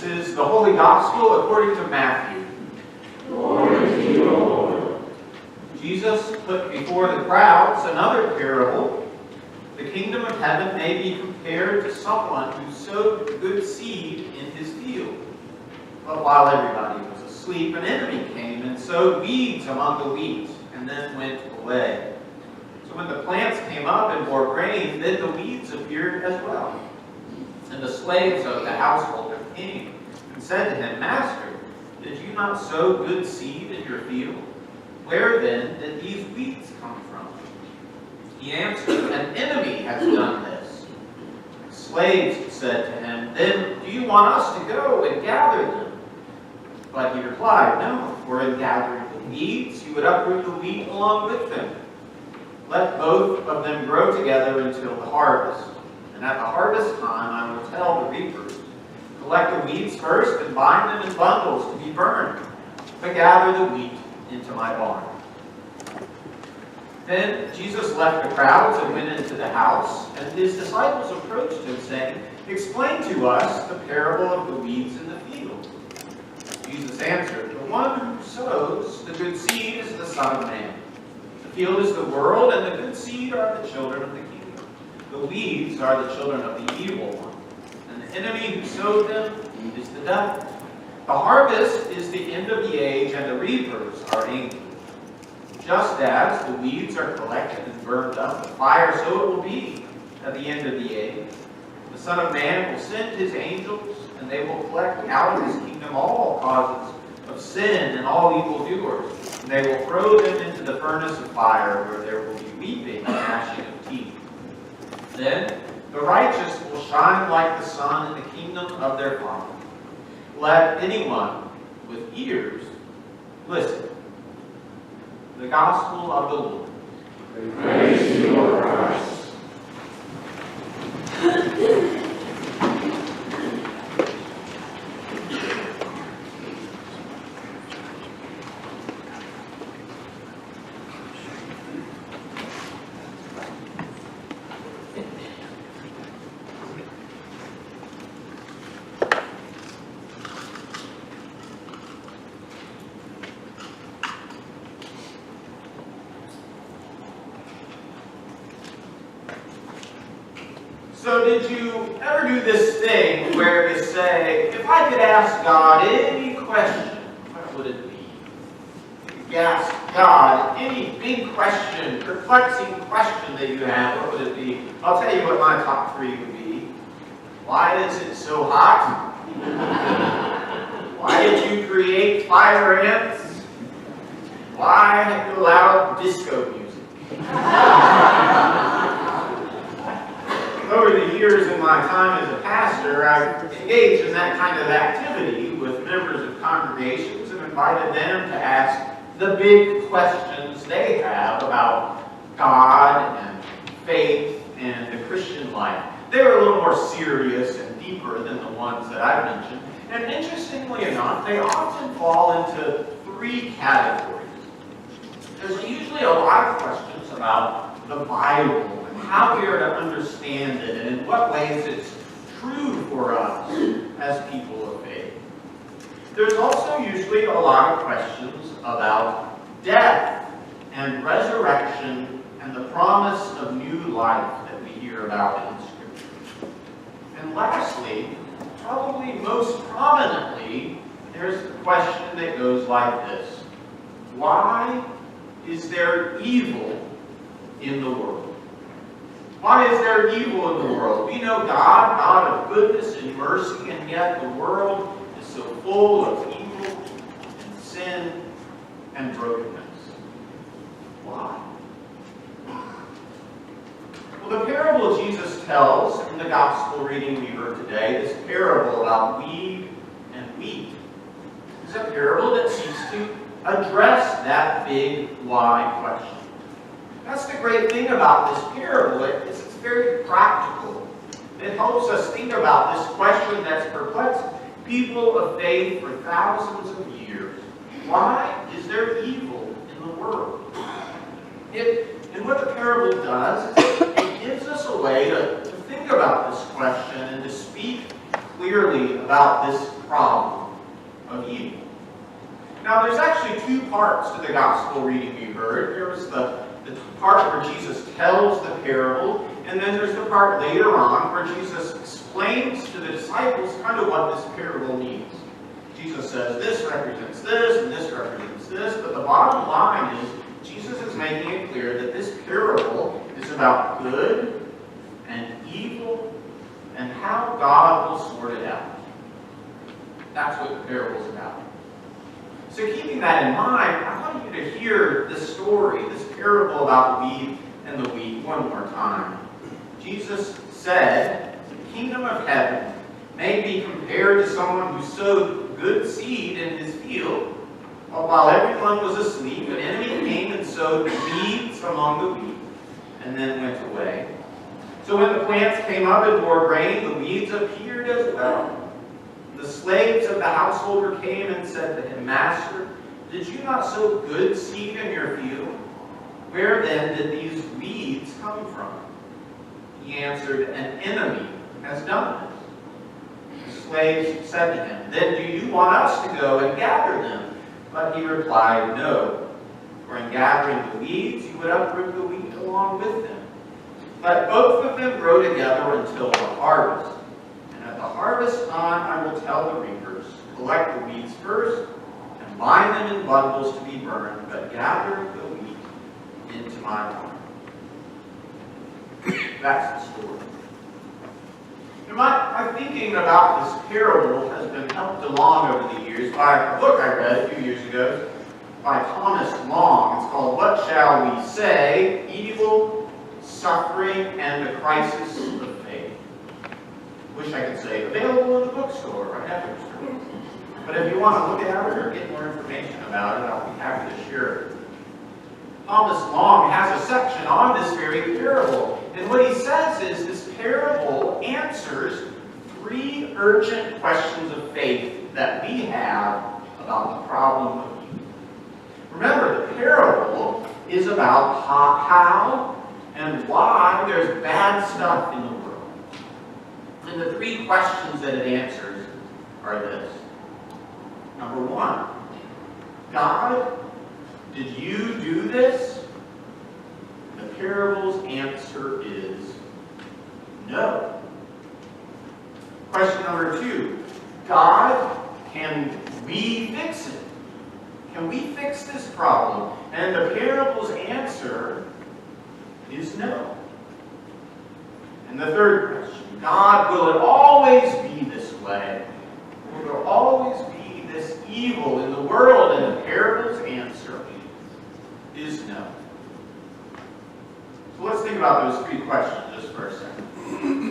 This is the Holy Gospel according to Matthew. Glory to you, Lord. Jesus put before the crowds another parable. The kingdom of heaven may be compared to someone who sowed good seed in his field. But while everybody was asleep, an enemy came and sowed weeds among the wheat, and then went away. So when the plants came up and bore grain, then the weeds appeared as well. And the slaves of the householder came and said to him, Master, did you not sow good seed in your field? Where then did these weeds come from? He answered, An enemy has done this. The slaves said to him, Then do you want us to go and gather them? But he replied, No, for in gathering the weeds, you would uproot the wheat along with them. Let both of them grow together until the harvest. And at the harvest time I will tell the reapers, Collect the weeds first and bind them in bundles to be burned, but gather the wheat into my barn. Then Jesus left the crowds and went into the house, and his disciples approached him, saying, Explain to us the parable of the weeds in the field. Jesus answered, The one who sows the good seed is the Son of Man. The field is the world, and the good seed are the children of the kingdom. The weeds are the children of the evil one, and the enemy who sowed them is the devil. The harvest is the end of the age, and the reapers are angels. Just as the weeds are collected and burned up with fire, so it will be at the end of the age. The Son of Man will send his angels, and they will collect out of his kingdom all causes of sin and all evildoers, and they will throw them into the furnace of fire, where there will be weeping and gnashing of teeth. Then the righteous will shine like the sun in the kingdom of their Father. Let anyone with ears listen. The Gospel of the Lord. Praise to you, Lord Christ. So did you ever do this thing where you say, if I could ask God any question, what would it be? If you ask God any big question, perplexing question that you have, what would it be? I'll tell you what my top three would be. Why is it so hot? Why did you create fire ants? Why have you allowed disco music? Over the years in my time as a pastor, I've engaged in that kind of activity with members of congregations and invited them to ask the big questions they have about God and faith and the Christian life. They were a little more serious and deeper than the ones that I've mentioned. And interestingly enough, they often fall into three categories. There's usually a lot of questions about the Bible, how we are to understand it, and in what ways it's true for us as people of faith. There's also usually a lot of questions about death and resurrection and the promise of new life that we hear about in Scripture. And lastly, probably most prominently, there's the question that goes like this. Why is there evil in the world? Why is there evil in the world? We know God, God of goodness and mercy, and yet the world is so full of evil and sin and brokenness. Why? Well, the parable Jesus tells in the gospel reading we heard today, this parable about weed and wheat, is a parable that seeks to address that big why question. That's the great thing about this parable. It's very practical. It helps us think about this question that's perplexed people of faith for thousands of years. Why is there evil in the world? And what the parable does is it gives us a way to think about this question and to speak clearly about this problem of evil. Now, there's actually two parts to the gospel reading you heard. There's the part where Jesus tells the parable, and then there's the part later on where Jesus explains to the disciples kind of what this parable means. Jesus says this represents this, and this represents this, but the bottom line is Jesus is making it clear that this parable is about good and evil and how God will sort it out. That's what the parable is about. So keeping that in mind, I want you to hear this story, this parable about the wheat and the wheat one more time. Jesus said, the kingdom of heaven may be compared to someone who sowed good seed in his field, while everyone was asleep, an enemy came and sowed weeds among the wheat, and then went away. So when the plants came up and bore grain, the weeds appeared as well. The slaves of the householder came and said to him, Master, did you not sow good seed in your field? Where then did these weeds come from? He answered, An enemy has done this. The slaves said to him, Then do you want us to go and gather them? But he replied, No, for in gathering the weeds you would uproot the wheat along with them. Let both of them grow together until the harvest. And at the harvest time I will tell the reapers, Collect the weeds first, and bind them in bundles to be burned, but gather the wheat into my barn. That's the story. And my thinking about this parable has been helped along over the years by a book I read a few years ago by Thomas Long. It's called What Shall We Say? Evil, Suffering, and the Crisis of Faith. Wish I could say available in the bookstore right after the service. But if you want to look at it or get more information about it, I'll be happy to share it. Thomas Long has a section on this very parable. And what he says is this parable answers 3 urgent questions of faith that we have about the problem of evil. Remember, the parable is about how and why there's bad stuff in the world. And the 3 questions that it answers are this. Number 1, God, did you do this? The parable's answer is no. Question number 2, God, can we fix it? Can we fix this problem? And the parable's answer is no. And the third question, God, will it always be this way? Will there always be this evil in the world? And the parable's answer is no. So let's think about those 3 questions just for a second.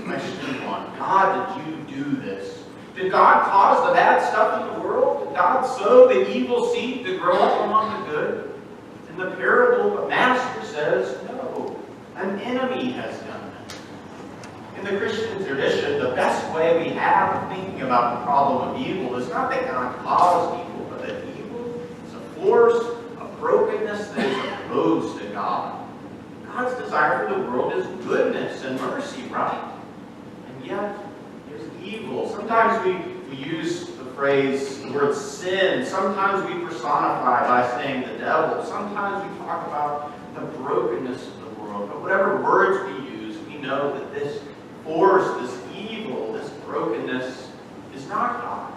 Question 1, God, did you do this? Did God cause the bad stuff in the world? Did God sow the evil seed to grow up among the good? In the parable, the master says, no, an enemy has done that. In the Christian tradition, the best way we have of thinking about the problem of evil is not that God caused evil, but that evil is a force of brokenness that is opposed to God. God's desire for the world is goodness and mercy, right? And yet, there's evil. Sometimes we use the word sin. Sometimes we personify by saying the devil. Sometimes we talk about the brokenness of the world. But whatever words we use, we know that this force, this evil, this brokenness is not God.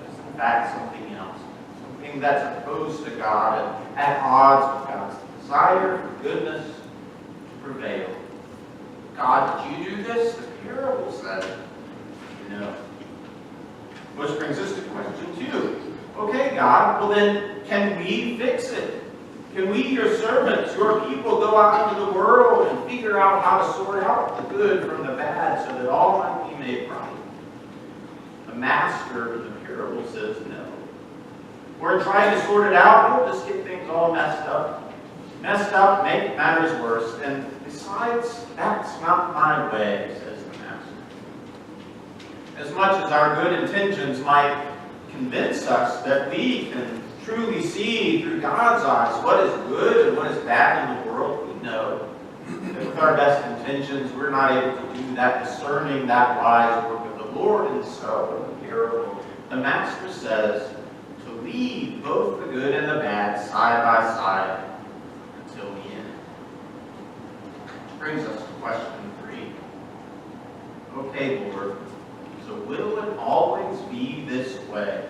It's in fact something else. Something that's opposed to God and at odds with God's desire for goodness to prevail. God, did you do this? The parable says no. Which brings us to question 2. Okay, God, well then, can we fix it? Can we, your servants, your people, go out into the world and figure out how to sort out the good from the bad so that all might be made right? The master of the parable says no. We're trying to sort it out, we'll just get things all messed up. Messed up, make matters worse. And besides, that's not my way, says the master. As much as our good intentions might convince us that we can truly see through God's eyes what is good and what is bad in the world, we know that with our best intentions, we're not able to do that discerning, that wise work of the Lord. And so, in the parable, the Master says to leave both the good and the bad side by side until the end. Which brings us to question 3. Okay, Lord, so will it always be this way?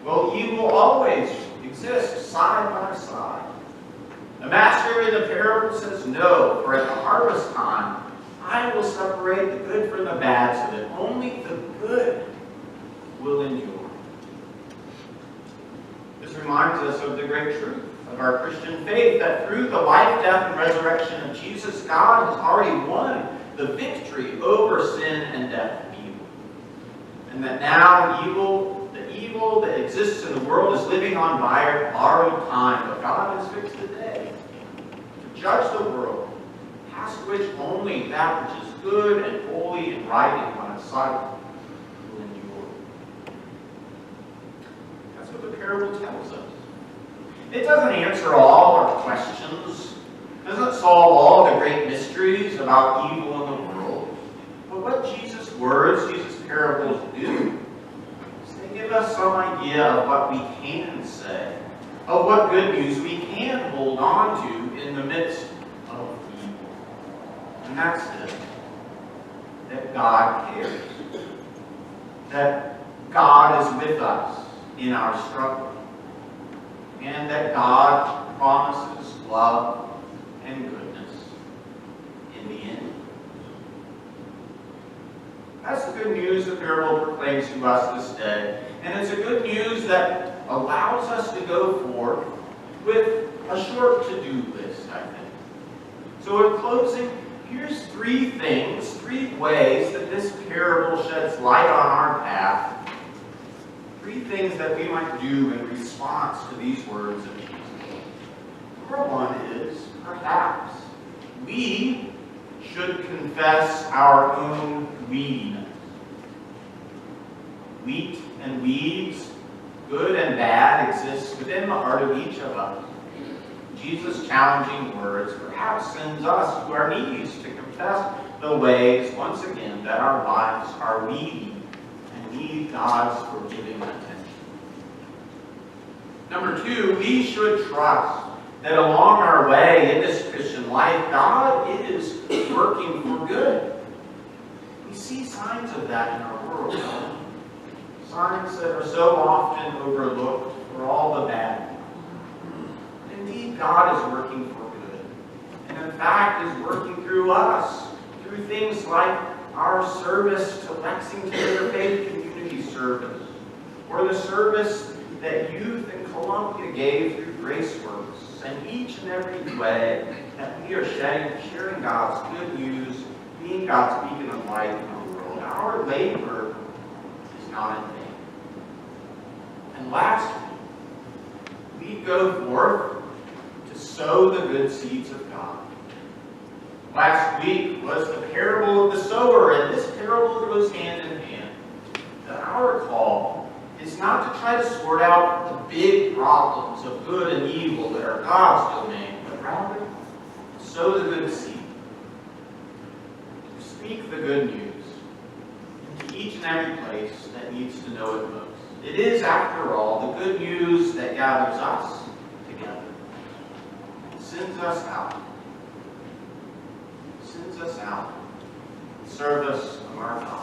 Will evil always exist side by side? The Master in the parable says no, for at the harvest time, I will separate the good from the bad so that only the good will endure. This reminds us of the great truth of our Christian faith, that through the life, death, and resurrection of Jesus, God has already won the victory over sin and death and evil. And that now the evil that exists in the world is living on borrowed time, but God has fixed the day to judge the world, past which only that which is good and holy and right in God's sight will endure. That's what the parable tells us. It doesn't answer all our questions, doesn't solve all the great mysteries about evil in the world. But what Jesus' words, Jesus' parables do, is they give us some idea of what we can say, of what good news we can hold on to in the midst of evil. And that's this, that God cares, that God is with us in our struggle, and that God promises love and goodness in the end. That's the good news the parable proclaims to us this day. And it's a good news that allows us to go forth with a short to-do list, I think. So in closing, here's 3 things, 3 ways that this parable sheds light on our path. 3 things that we might do in response to these words of Jesus. Number 1 is, perhaps, we should confess our own weediness. Wheat and weeds, good and bad, exist within the heart of each of us. Jesus' challenging words perhaps sends us to our knees to confess the ways, once again, that our lives are weedy and need God's forgiving attention. Number 2, we should trust that along our way in this Christian life, God is working for good. We see signs of that in our world. Signs that are so often overlooked for all the bad. Indeed, God is working for good. And in fact, is working through us, through things like our service to Lexington Interfaith Community Service, or the service that youth in Columbia gave through GraceWorks, and each and every way that we are sharing God's good news, being God's beacon of light in the world. Our labor is not in vain. And lastly, we go forth to sow the good seeds of God. Last week was the parable of the sower, and this parable goes hand in hand. That our call is not to try to sort out the big problems of good and evil that are God's domain, but rather to sow the good seed, to speak the good news into each and every place that needs to know it most. It is, after all, the good news that gathers us together, sends us out in service of our God.